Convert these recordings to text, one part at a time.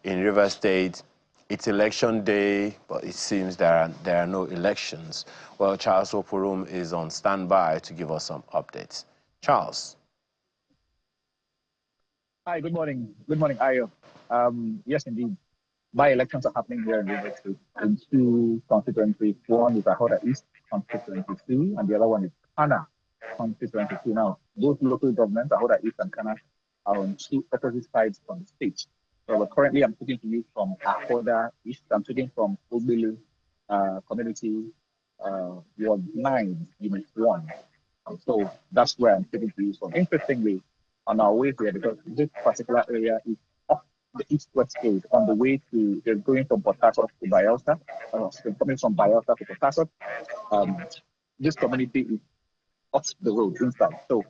in River State. It's election day, but it seems there are no elections. Well, Charles Opurum is on standby to give us some updates. Charles. Hi, good morning. Good morning, Ayo. Yes, indeed. By-elections are happening here in River State in two constituencies. One is Ahoda East constituency, and the other one is Kana constituency. Now, both local governments, Ahoda East and Kana, are on two opposite sides of the state. So currently, I'm speaking to you from Ahoda East. I'm speaking from Obelu community, Ward 9, Unit 1. So that's where I'm speaking to you from. Interestingly, on our way here, because this particular area is off the east-west road on the way to, they're going from Port Harcourt to Bayelsa, coming from Bayelsa to Port Harcourt. This community is off the road inside. So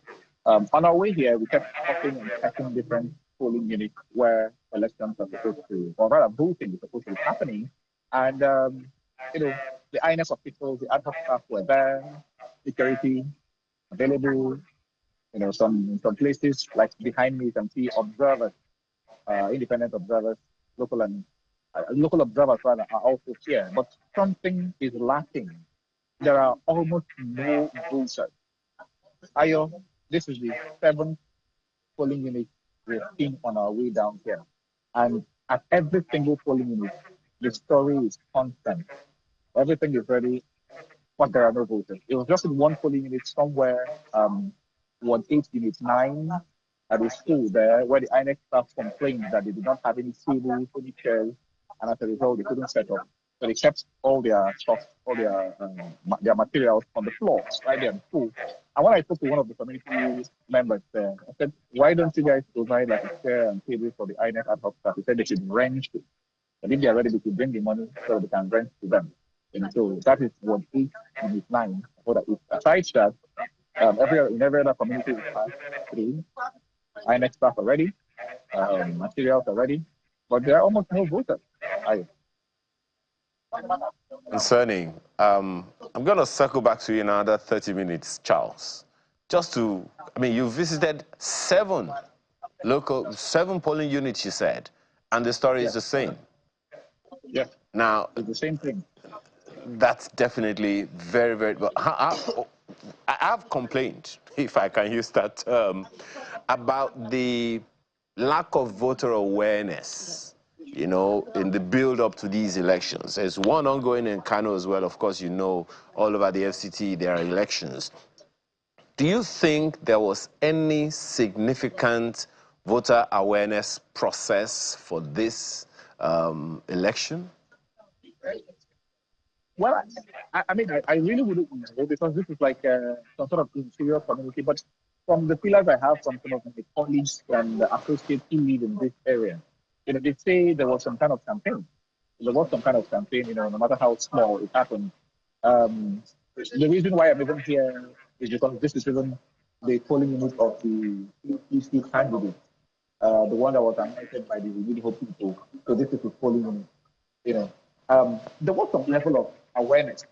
on our way here, we kept stopping and checking different polling units where elections are supposed to, or rather voting is supposed to be happening. And, the INEC officials, the ad hoc staff were there, security available. Some places like behind me, you can see observers, independent observers, local observers rather, are also here. But something is lacking. There are almost no voters. Ayo, this is the 7th polling unit we've seen on our way down here. And at every single polling unit, the story is constant. Everything is ready, but there are no voters. It was just in one polling unit somewhere, Ward 8, Unit 9, at the school there, where the INEC staff complained that they did not have any tables, any chairs, and as a result, they couldn't set up. So they kept all their stuff, all their materials on the floor, right there in the school. And when I spoke to one of the community members there, I said, why don't you guys provide like a chair and table for the INEC ad hoc staff? He said they should rent it. And if they are ready, they could bring the money so they can rent to them. And so that is Ward 8, Unit 9. Aside that, in every other community we pass through, INEC staff are ready, materials are ready, but there are almost no voters. Concerning, I'm going to circle back to you in another 30 minutes, Charles. You visited 7 polling units, you said, and the story is the same. Yes. Now, it's the same thing. That's definitely very, very good. I have complained, if I can use that term, about the lack of voter awareness, in the build-up to these elections. There's one ongoing in Kano as well. Of course, all over the FCT there are elections. Do you think there was any significant voter awareness process for this election? Well, I really wouldn't know, because this is like some sort of inferior community. But from the pillars I have from some of my colleagues and associates who live in this area, they say there was some kind of campaign. There was some kind of campaign, no matter how small it happened. The reason why I'm even here is because this is even the polling unit of the PPC candidate, the one that was anointed by the Really Hope people. So this is the polling unit, there was some level of awareness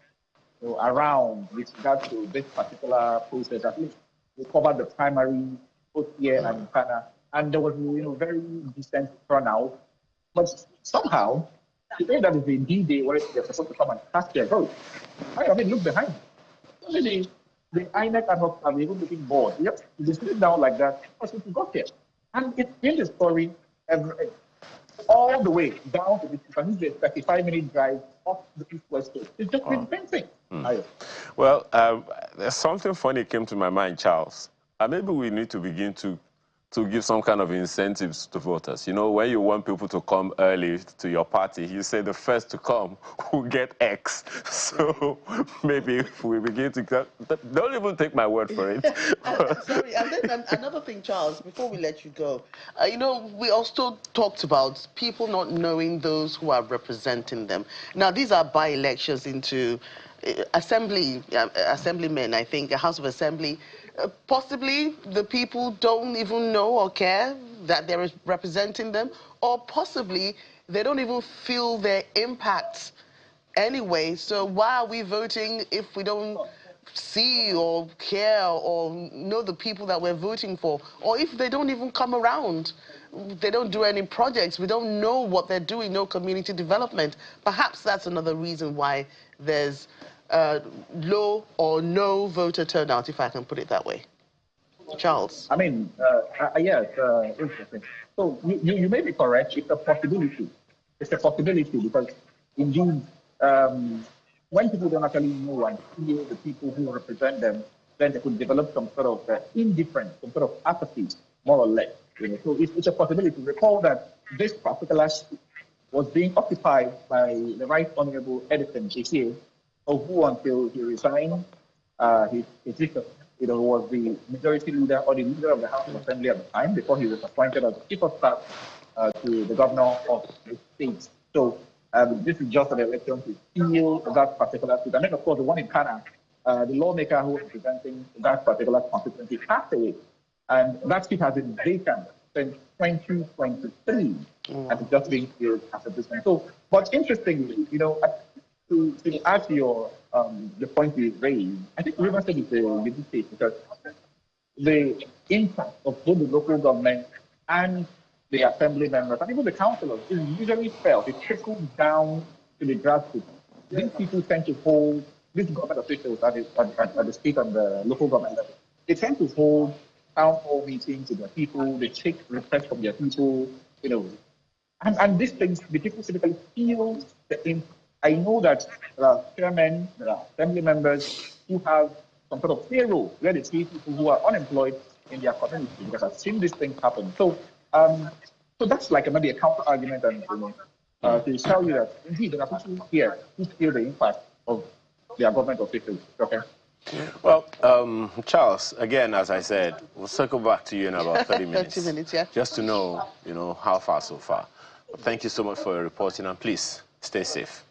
around with regard to this particular process. At least we covered the primary both here and in Ghana, and there was very decent turnout. But somehow, today that is the D-Day where they're supposed to come and cast their vote. Look behind. The INEC ad hoc are even looking bored. Yep, they're sitting down like that because we got here. And it's been the story all the way down to the 35-minute drive off the east-west coast. It's just been the same thing. Well, there's something funny came to my mind, Charles. Maybe we need to begin to give some kind of incentives to voters. When you want people to come early to your party, you say the first to come will get X. So maybe if we begin to... Don't even take my word for it. Sorry, and then another thing, Charles, before we let you go, we also talked about people not knowing those who are representing them. Now, these are by-elections into assemblymen, I think, a House of Assembly. Possibly the people don't even know or care that they're representing them, or possibly they don't even feel their impact anyway. So why are we voting if we don't see or care or know the people that we're voting for, or if they don't even come around? they don't do any projects. We don't know what they're doing, no community development. Perhaps that's another reason why there's low or no voter turnout, if I can put it that way. Charles. I mean, yes, interesting. So you may be correct. It's a possibility. It's a possibility because indeed, when people don't actually know and feel the people who represent them, then they could develop some sort of indifference, some sort of apathy, more or less. You know? So it's a possibility. Recall that this particular seat was being occupied by the Right Honorable Edison Chike, who until he resigned, he was the majority leader or the leader of the House of Assembly at the time before he was appointed as chief of staff to the governor of the state. So this is just an election to seal that particular seat. And then, of course, the one in Ghana, the lawmaker who was representing that particular constituency passed away. And that seat has been vacant since 2023 and it's just being filled as a business. So, but interestingly, you know, to add to your the point you raised, I think River State is a unique state because the impact of both the local government and the assembly members and even the councillors is usually felt. It trickles down to the grassroots. These people tend to hold, these government officials at the state and the local government level, they tend to hold town hall meetings with their people, they take requests from their people, you know, and these things, the people typically feel the impact. I know that there are chairmen, there are assembly members who have some sort of payroll where they see people who are unemployed in their community because I've seen these things happen. So, so that's like maybe a counter argument, and to tell you that indeed there are people here who feel the impact of their government officials. Okay. Well, Charles, again, as I said, we'll circle back to you in about 30 minutes. 30 minutes, yeah. Just to know, how far so far. But thank you so much for your reporting, and please stay safe.